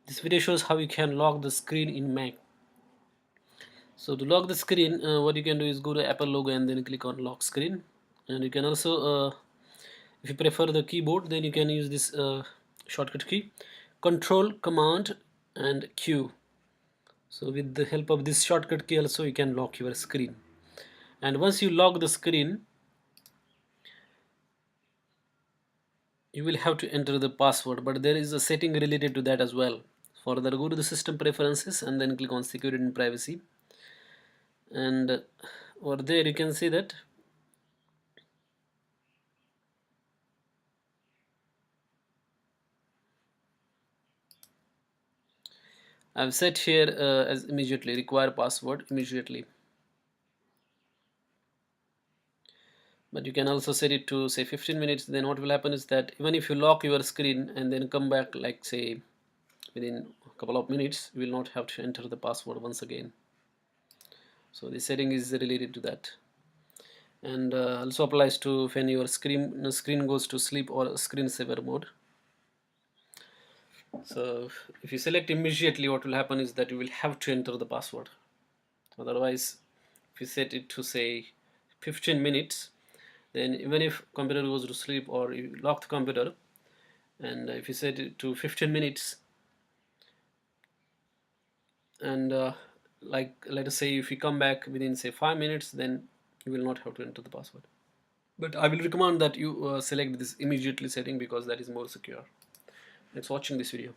This video shows how you can lock the screen in Mac. So to lock the screen, what you can do is go to Apple logo and then click on lock screen. And you can also, if you prefer the keyboard, then you can use this shortcut key, Control, Command, and Q. So with the help of this shortcut key also you can lock your screen. And once you lock the screen, you will have to enter the password, but there is a setting related to that as well. For that, go to the system preferences and then click on security and privacy, and over there you can see that I've set here as immediately, require password immediately, but you can also set it to say 15 minutes. Then what will happen is that even if you lock your screen and then come back, like say within a couple of minutes, you will not have to enter the password once again. So the setting is related to that, and also applies to when your screen goes to sleep or screensaver mode. So if you select immediately, what will happen is that you will have to enter the password. Otherwise, if you set it to say 15 minutes, then even if computer goes to sleep or you lock the computer, and if you set it to 15 minutes, and like let us say if you come back within say 5 minutes, then you will not have to enter the password. But I will recommend that you select this immediately setting because that is more secure. Thanks for watching this video.